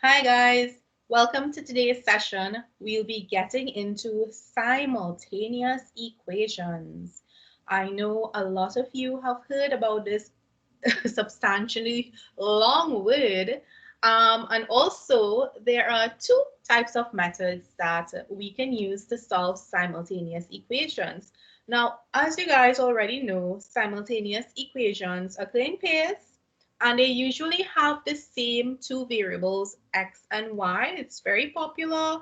Hi guys, welcome to today's session. We'll be getting into simultaneous equations. I know a lot of you have heard about this substantially long word. And also there are two types of methods that we can use to solve simultaneous equations. Now, as you guys already know, simultaneous equations occur in pairs and they usually have the same two variables, x and y. It's very popular.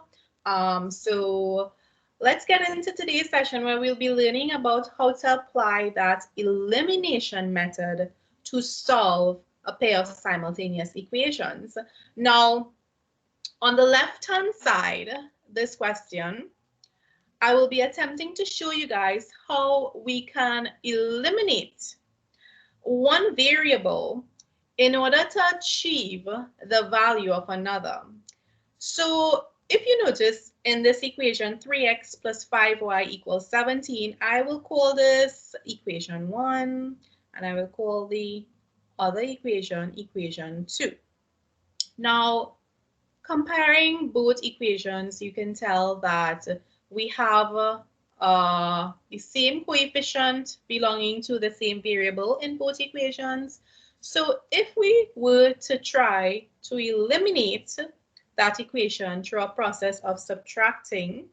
So let's get into today's session where we'll be learning about how to apply that elimination method to solve a pair of simultaneous equations. Now, on the left-hand side, this question, I will be attempting to show you guys how we can eliminate one variable in order to achieve the value of another. So if you notice in this equation, 3x plus 5y equals 17, I will call this equation 1, and I will call the other equation, equation 2. Now, comparing both equations, you can tell that we have the same coefficient belonging to the same variable in both equations. So if we were to try to eliminate that equation through a process of subtracting,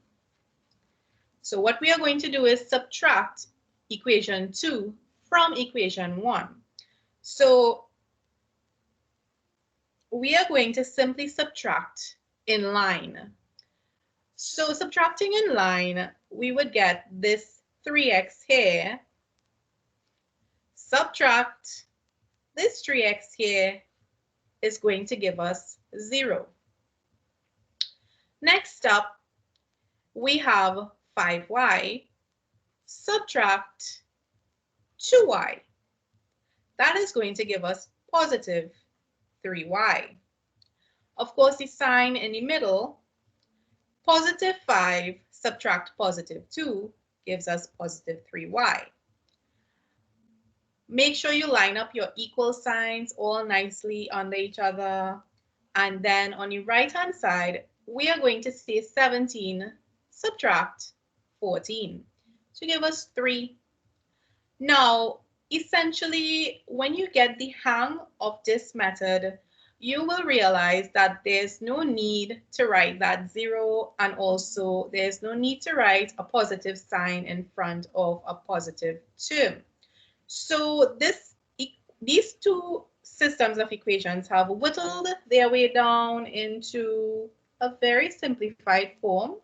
so what we are going to do is subtract equation 2 from equation 1. So we are going to simply subtract in line. So subtracting in line, we would get this 3x here, subtract this 3x here is going to give us 0. Next up, we have 5y, subtract 2y. That is going to give us positive 3y. Of course, the sign in the middle, positive 5 subtract positive 2 gives us positive 3y. Make sure you line up your equal signs all nicely under each other. And then on the right-hand side, we are going to say 17 subtract 14 to give us 3. Now, essentially, when you get the hang of this method, you will realize that there's no need to write that 0, and also there's no need to write a positive sign in front of a positive term. So these two systems of equations have whittled their way down into a very simplified form.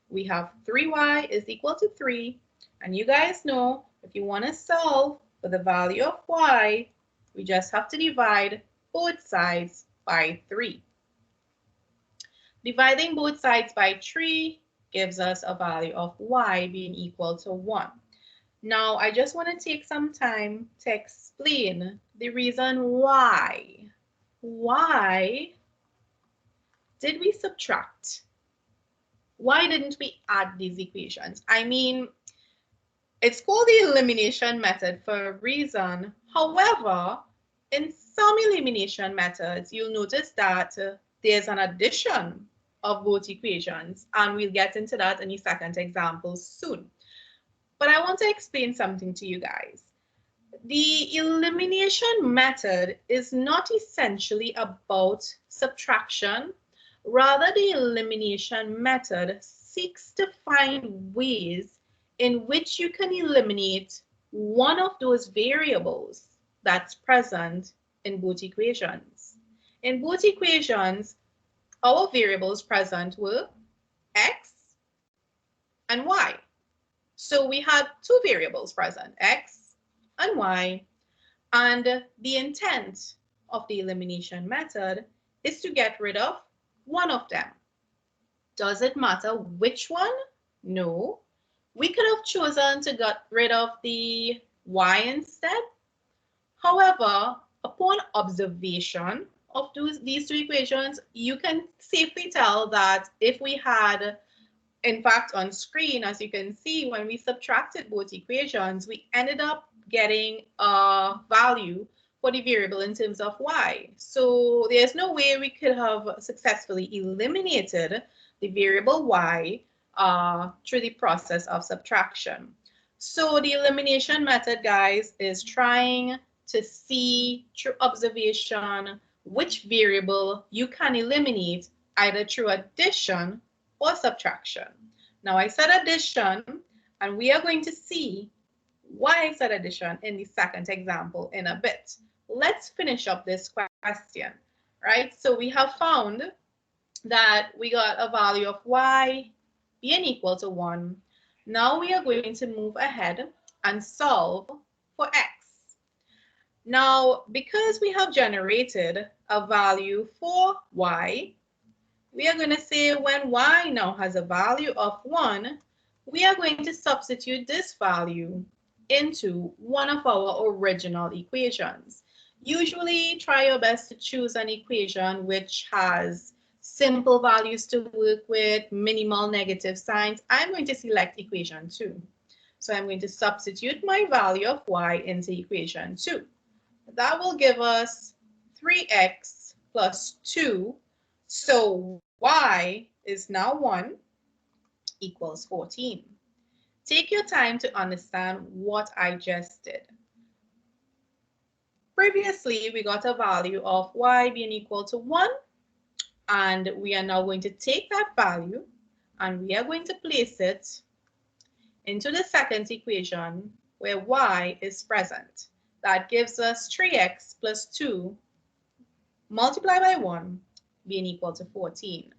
We have 3y is equal to 3, and you guys know if you want to solve for the value of y, we just have to divide both sides by 3. Dividing both sides by 3 gives us a value of y being equal to 1. Now, I just want to take some time to explain the reason why. Why did we subtract? Why didn't we add these equations? I mean, it's called the elimination method for a reason. However, in some elimination methods, you'll notice that there's an addition of both equations, and we'll get into that in the second example soon. But I want to explain something to you guys. The elimination method is not essentially about subtraction. Rather, the elimination method seeks to find ways in which you can eliminate one of those variables that's present in both equations. In both equations, our variables present were x and y. So we had two variables present, x and y, and the intent of the elimination method is to get rid of one of them. Does it matter which one? No. We could have chosen to get rid of the y instead. However, upon observation of these two equations, you can safely tell that if we had, in fact, on screen, as you can see, when we subtracted both equations, we ended up getting a value for the variable in terms of y. So there's no way we could have successfully eliminated the variable y through the process of subtraction. So the elimination method, guys, is trying to see through observation which variable you can eliminate either through addition or subtraction. Now I said addition, and we are going to see why I said addition in the second example in a bit. Let's finish up this question, right? So we have found that we got a value of y being equal to 1. Now we are going to move ahead and solve for x. Now, because we have generated a value for y, we are going to say when y now has a value of 1, we are going to substitute this value into one of our original equations. Usually try your best to choose an equation which has simple values to work with, minimal negative signs. I'm going to select equation 2. So I'm going to substitute my value of y into equation 2. That will give us 3x plus 2. So y is now 1 equals 14. Take your time to understand what I just did. Previously, we got a value of y being equal to 1, and we are now going to take that value and we are going to place it into the second equation where y is present. That gives us 3x plus 2 multiplied by 1 being equal to 14.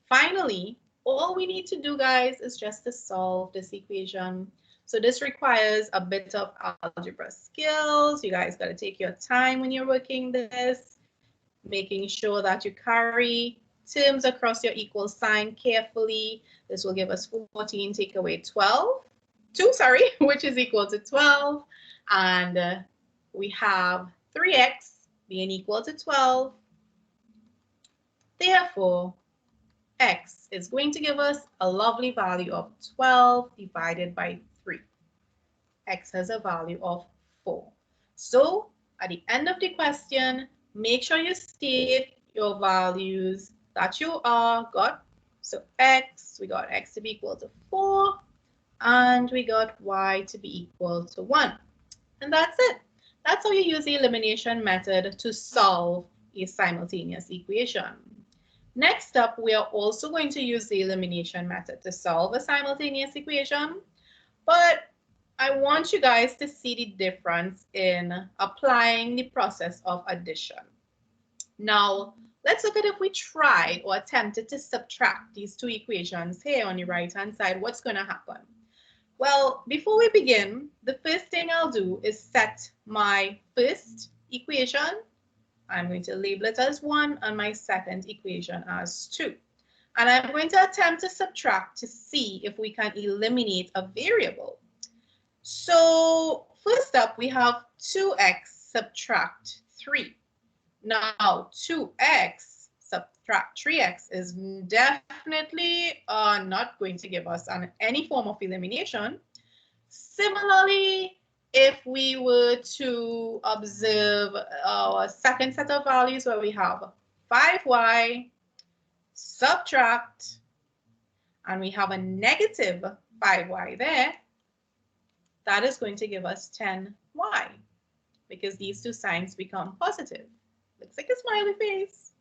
Finally, all we need to do, guys, is just to solve this equation. So this requires a bit of algebra skills. You guys got to take your time when you're working this, making sure that you carry terms across your equal sign carefully. This will give us 14 take away 2, which is equal to 12. And we have 3x being equal to 12. Therefore, x is going to give us a lovely value of 12 divided by 3. X has a value of 4. So at the end of the question, make sure you state your values that you got. So x, we got x to be equal to 4, and we got y to be equal to 1. And that's it. That's how you use the elimination method to solve a simultaneous equation. Next up, we are also going to use the elimination method to solve a simultaneous equation, but I want you guys to see the difference in applying the process of addition. Now, let's look at if we tried or attempted to subtract these two equations here on the right-hand side, what's going to happen? Well, before we begin, the first thing I'll do is set my first equation. I'm going to label it as 1 and my second equation as 2. And I'm going to attempt to subtract to see if we can eliminate a variable. So first up, we have 2x subtract 3. Now 2x subtract 3x is definitely not going to give us any form of elimination. Similarly, if we were to observe our second set of values where we have 5y subtract, and we have a negative 5y there, that is going to give us 10y because these two signs become positive. Looks like a smiley face.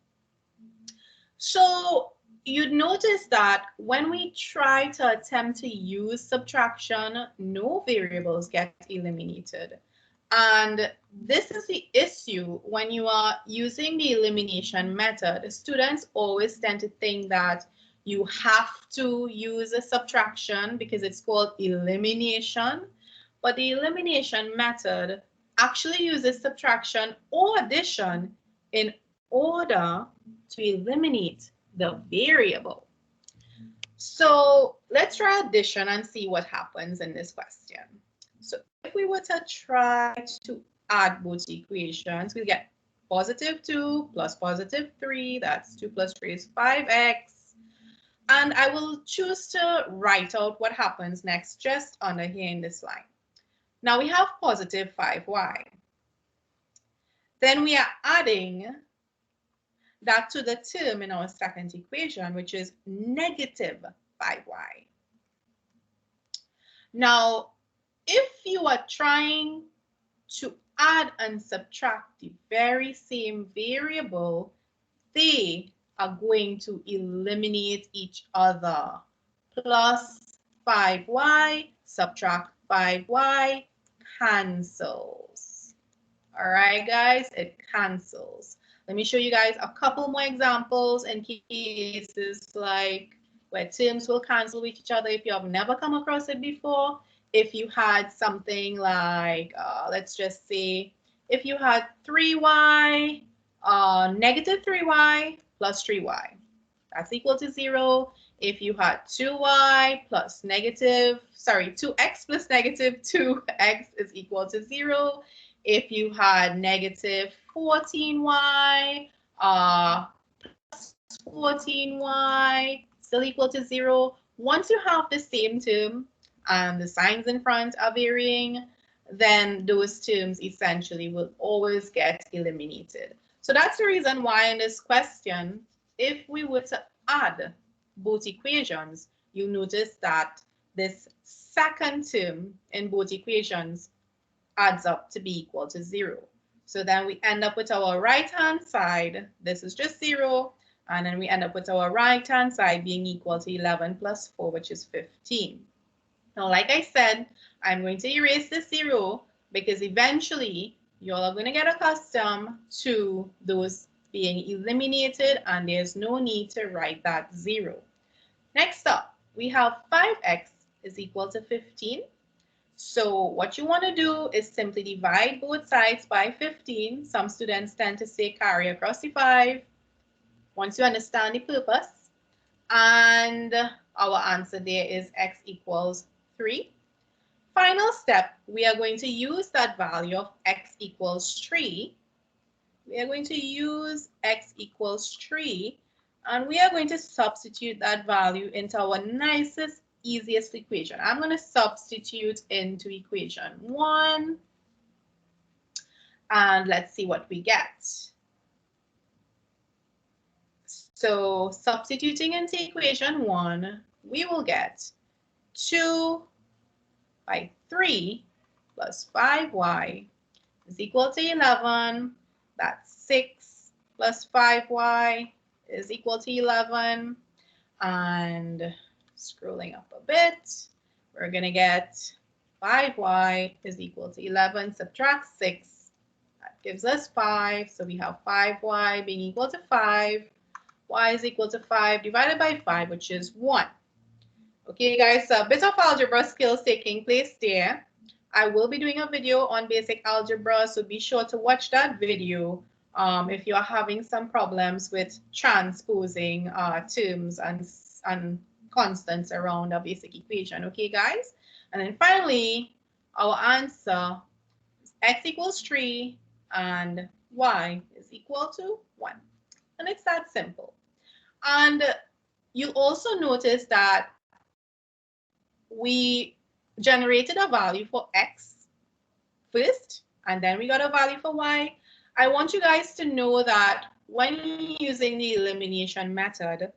So you'd notice that when we try to attempt to use subtraction, no variables get eliminated. And this is the issue when you are using the elimination method. Students always tend to think that you have to use a subtraction because it's called elimination. But the elimination method actually uses subtraction or addition in order to eliminate the variable. So let's try addition and see what happens in this question. So if we were to try to add both equations, we'll get positive 2 plus positive 3. That's 2 plus 3 is 5x. And I will choose to write out what happens next just under here in this line. Now we have positive 5y. then we are adding that to the term in our second equation, which is negative 5y. Now, if you are trying to add and subtract the very same variable, they are going to eliminate each other. Plus 5y, subtract 5y, cancels. All right, guys, it cancels. Let me show you guys a couple more examples in cases like where terms will cancel with each other if you have never come across it before. If you had something like, let's just say, if you had 3y, negative 3y plus 3y, that's equal to 0. If you had 2y plus negative, sorry, 2x plus negative 2x is equal to 0. If you had negative 14y plus 14y still equal to 0. Once you have the same term and the signs in front are varying, then those terms essentially will always get eliminated. So that's the reason why in this question, if we were to add both equations, you notice that this second term in both equations adds up to be equal to 0. So then we end up with our right-hand side, this is just 0, and then we end up with our right-hand side being equal to 11 plus 4, which is 15. Now, like I said, I'm going to erase this 0 because eventually you all are going to get accustomed to those being eliminated and there's no need to write that 0. Next up, we have 5x is equal to 15. So what you want to do is simply divide both sides by 15. Some students tend to say carry across the 5 once you understand the purpose. And our answer there is x equals 3. Final step, we are going to use that value of x equals 3. We are going to use x equals 3, and we are going to substitute that value into our nicest, easiest equation. I'm going to substitute into equation 1, and let's see what we get. So substituting into equation 1, we will get 2 by 3 plus 5y is equal to 11. That's 6 plus 5y is equal to 11. And scrolling up a bit, we're going to get 5y is equal to 11, subtract 6. That gives us 5. So we have 5y being equal to 5. Y is equal to 5 divided by 5, which is 1. Okay, guys, so a bit of algebra skills taking place there. I will be doing a video on basic algebra, so be sure to watch that video if you are having some problems with transposing terms and constants around a basic equation. Okay, guys? And then finally, our answer is x equals 3 and y is equal to 1. And it's that simple. And you'll also notice that we generated a value for x first, and then we got a value for y. I want you guys to know that when using the elimination method,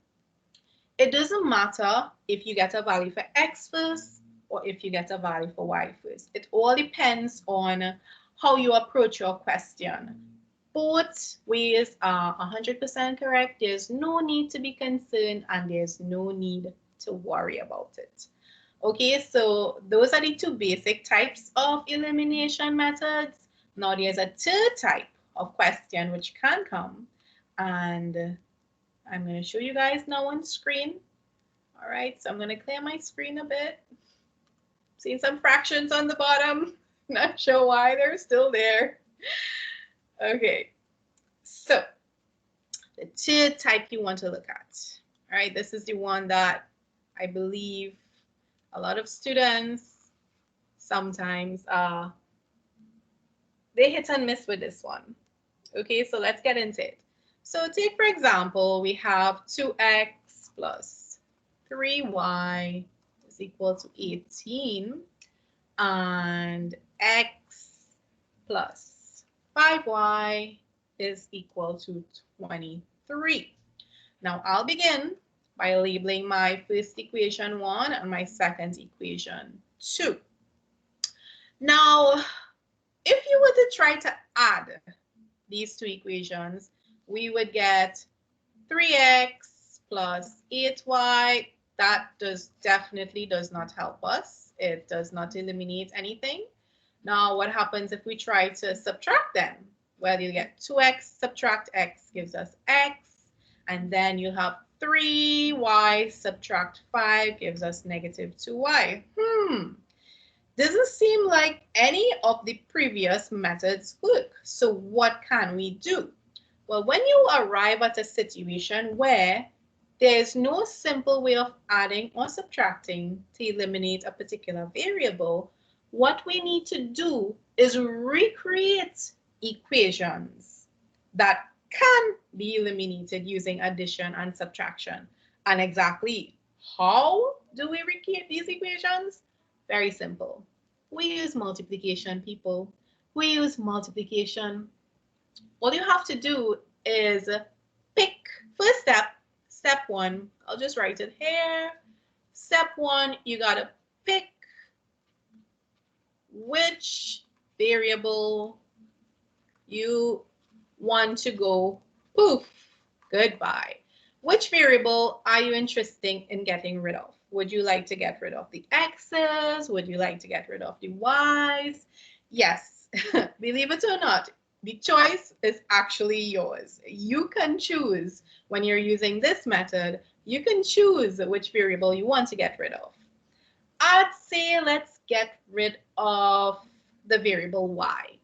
it doesn't matter if you get a value for x first or if you get a value for y first. It all depends on how you approach your question. Both ways are 100% correct. There's no need to be concerned and there's no need to worry about it. Okay, so those are the two basic types of elimination methods. Now there's a third type of question which can come, and I'm going to show you guys now on screen. All right, so I'm going to clear my screen a bit. Seeing some fractions on the bottom. Not sure why they're still there. Okay, so the third type you want to look at. All right, this is the one that I believe a lot of students sometimes they hit and miss with this one. Okay, so let's get into it. So take, for example, we have 2x plus 3y is equal to 18 and x plus 5y is equal to 23. Now I'll begin by labeling my first equation 1 and my second equation 2. Now, if you were to try to add these two equations, we would get 3x plus 8y. That definitely does not help us. It does not eliminate anything. Now, what happens if we try to subtract them? Well, you get 2x subtract x gives us x, and then you have 3y subtract 5 gives us negative 2y. Doesn't seem like any of the previous methods work. So what can we do? Well, when you arrive at a situation where there's no simple way of adding or subtracting to eliminate a particular variable, what we need to do is recreate equations that can be eliminated using addition and subtraction. And exactly how do we recreate these equations? Very simple. We use multiplication, people. We use multiplication. All you have to do is pick first step 1. I'll just write it here. Step 1, you gotta pick which variable you want to go poof, goodbye. Which variable are you interested in getting rid of? Would you like to get rid of the x's? Would you like to get rid of the y's? Yes, believe it or not, the choice is actually yours. You can choose when you're using this method, you can choose which variable you want to get rid of. I'd say let's get rid of the variable y.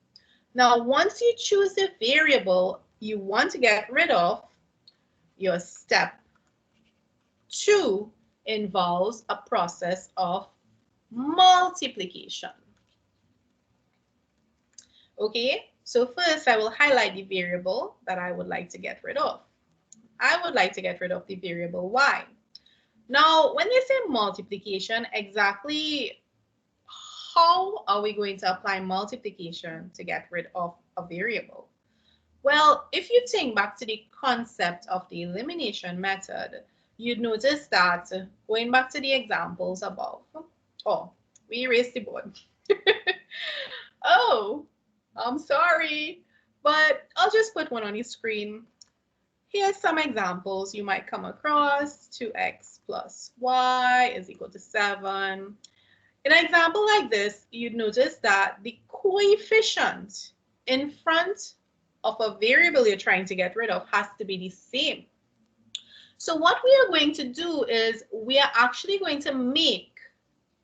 Now, once you choose the variable you want to get rid of, your step 2 involves a process of multiplication. Okay, so first I will highlight the variable that I would like to get rid of. I would like to get rid of the variable y. Now, when they say multiplication, exactly how are we going to apply multiplication to get rid of a variable? Well, if you think back to the concept of the elimination method, you'd notice that going back to the examples above, oh, we erased the board. Oh, I'm sorry, but I'll just put one on the screen. Here's some examples you might come across. 2x plus y is equal to 7. In an example like this, you'd notice that the coefficient in front of a variable you're trying to get rid of has to be the same. So what we are going to do is we are actually going to make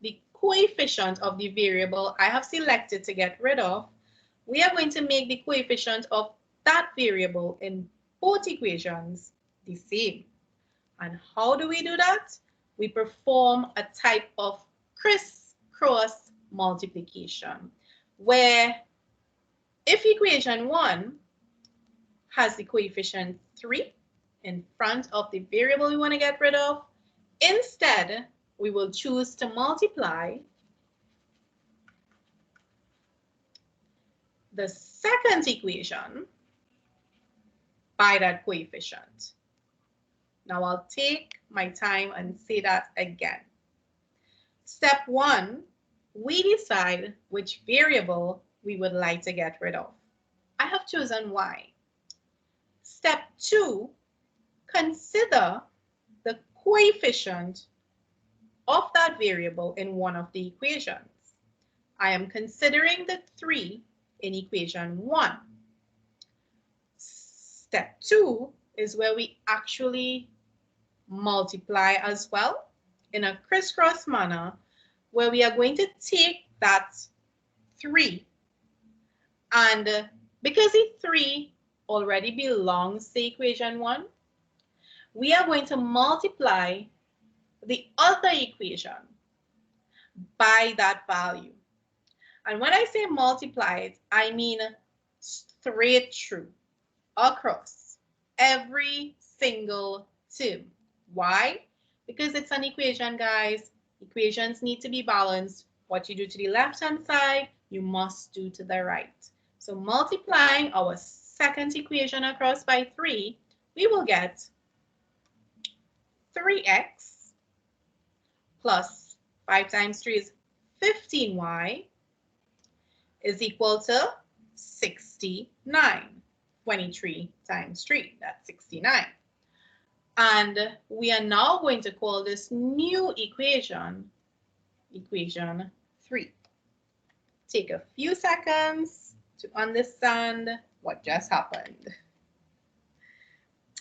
the coefficient of the variable I have selected to get rid of, we are going to make the coefficient of that variable in both equations the same. And how do we do that? We perform a type of crisscross multiplication, where if equation 1 has the coefficient 3 in front of the variable we want to get rid of, instead we will choose to multiply the second equation by that coefficient. Now I'll take my time and say that again. Step 1, we decide which variable we would like to get rid of. I have chosen y. Step 2, consider the coefficient of that variable in one of the equations. I am considering the 3 in equation 1. Step 2 is where we actually multiply as well in a crisscross manner, where we are going to take that 3, and because the 3 already belongs to equation 1, we are going to multiply the other equation by that value. And when I say multiply it, I mean straight through, across every single term. Why? Because it's an equation, guys. Equations need to be balanced. What you do to the left-hand side, you must do to the right. So multiplying our second equation across by 3, we will get 3x plus 5 times 3 is 15y is equal to 69. 23 times 3, that's 69. And we are now going to call this new equation, equation 3. Take a few seconds to understand what just happened.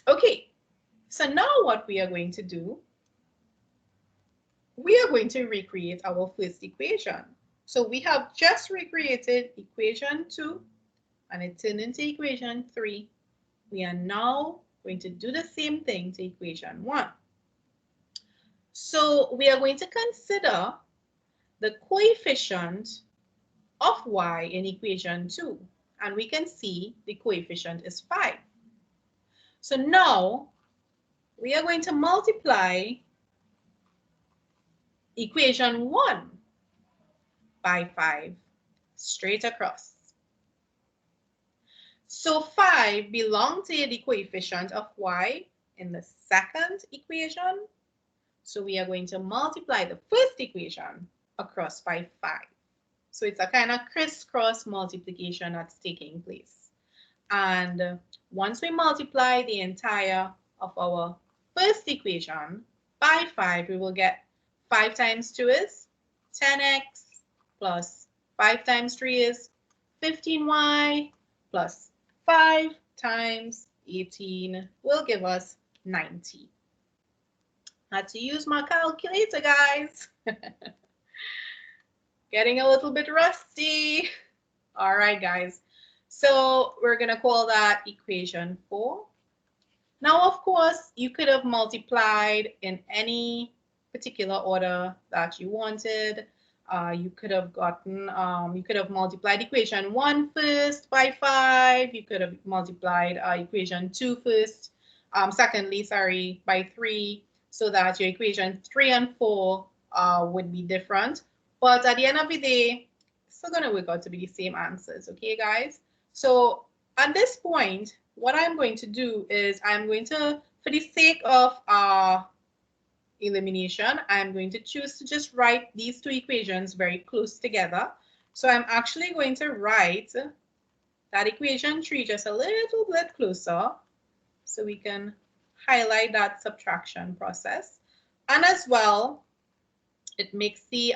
Okay, so now what we are going to do, we are going to recreate our first equation. So we have just recreated equation 2 and it turned into equation 3. We are now going to do the same thing to equation 1. So we are going to consider the coefficient of y in equation 2, and we can see the coefficient is 5. So now we are going to multiply equation 1 by 5 straight across. So 5 belongs to the coefficient of y in the second equation. So we are going to multiply the first equation across by 5. So it's a kind of crisscross multiplication that's taking place. And once we multiply the entire of our first equation by 5, we will get 5 times 2 is 10x plus 5 times 3 is 15y plus 5 times 18 will give us 90. Had to use my calculator, guys. Getting a little bit rusty. All right, guys. So we're going to call that equation 4. Now, of course, you could have multiplied in any particular order that you wanted. You could have multiplied equation 1 first by 5. You could have multiplied equation 2 first, secondly, sorry, by 3, so that your equation 3 and 4 would be different. But at the end of the day, it's still going to work out to be the same answers, okay, guys? So at this point, what I'm going to do is I'm going to, for the sake of elimination, I'm going to choose to just write these two equations very close together. So I'm actually going to write that equation 3 just a little bit closer so we can highlight that subtraction process. And as well, it makes the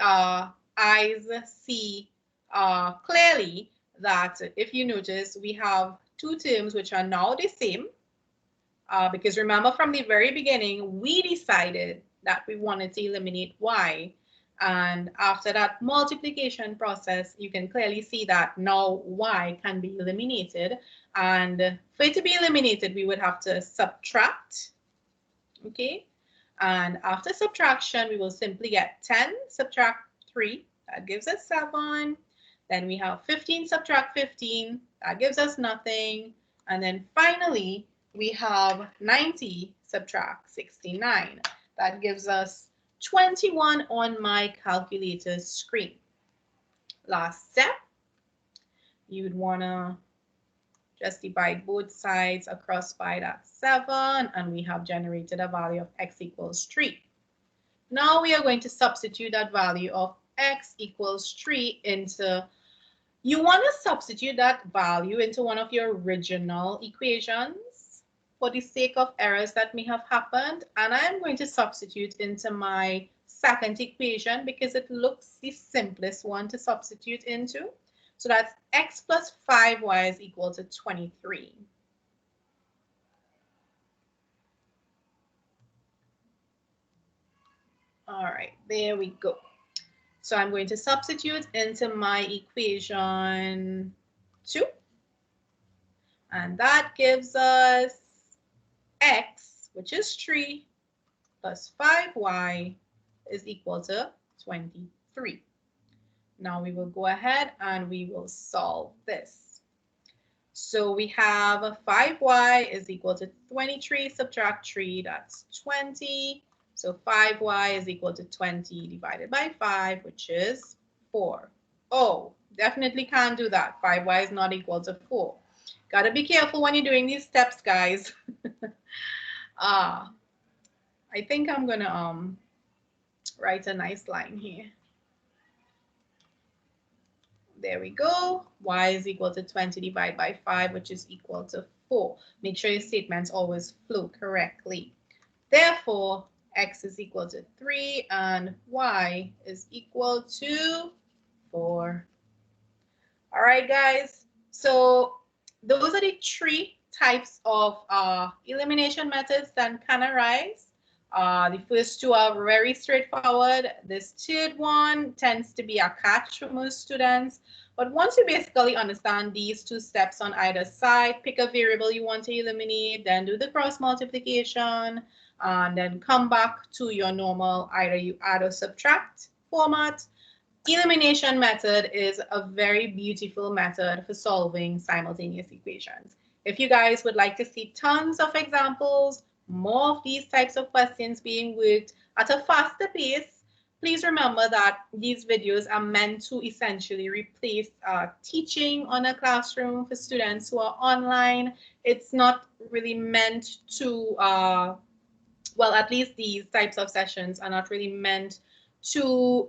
eyes see clearly that if you notice, we have two terms which are now the same. Because remember from the very beginning, we decided that we wanted to eliminate y. And after that multiplication process, you can clearly see that now y can be eliminated. And for it to be eliminated, we would have to subtract, okay? And after subtraction, we will simply get 10 subtract 3, that gives us 7. Then we have 15 subtract 15, that gives us nothing. And then finally, we have 90 subtract 69, that gives us 21 on my calculator's screen. Last step, you would want to just divide both sides across by that 7, and we have generated a value of x equals 3. Now we are going to substitute that value of x equals 3 into, you want to substitute that value into one of your original equations for the sake of errors that may have happened. And I'm going to substitute into my second equation because it looks the simplest one to substitute into. So that's x plus 5y is equal to 23. All right, there we go. So I'm going to substitute into my equation 2. And that gives us x, which is 3, plus 5y is equal to 23. Now we will go ahead and we will solve this. So we have 5y is equal to 23, subtract 3, that's 20. So 5y is equal to 20 divided by 5, which is 4. Oh, Definitely can't do that. 5y is not equal to 4. Gotta be careful when you're doing these steps, guys. I think I'm gonna write a nice line here. There we go. Y is equal to 20 divided by 5, which is equal to 4. Make sure your statements always flow correctly. Therefore, x is equal to 3 and y is equal to 4. All right, guys. So those are the three types of elimination methods that can arise. The first two are very straightforward. This third one tends to be a catch for most students. But once you basically understand these two steps on either side, pick a variable you want to eliminate, then do the cross multiplication, and then come back to your normal either you add or subtract format. Elimination method is a very beautiful method for solving simultaneous equations. If you guys would like to see tons of examples, more of these types of questions being worked at a faster pace, please remember that these videos are meant to essentially replace teaching on a classroom for students who are online. It's not really meant to, well, at least these types of sessions are not really meant to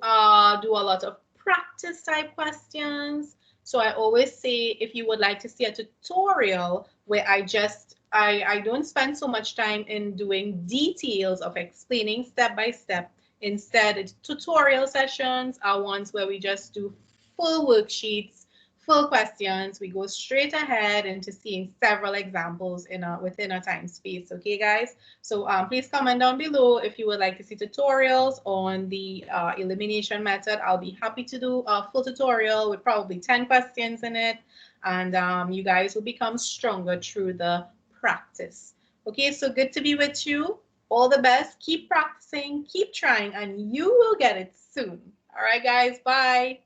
do a lot of practice type questions. So I always say, if you would like to see a tutorial where I don't spend so much time in doing details of explaining step by step. Instead, tutorial sessions are ones where we just do full worksheets, full questions. We go straight ahead into seeing several examples within a time space. Okay, guys? So please comment down below if you would like to see tutorials on the elimination method. I'll be happy to do a full tutorial with probably 10 questions in it. And you guys will become stronger through the practice. Okay, so good to be with you. All the best. Keep practicing, keep trying, and you will get it soon. All right, guys. Bye.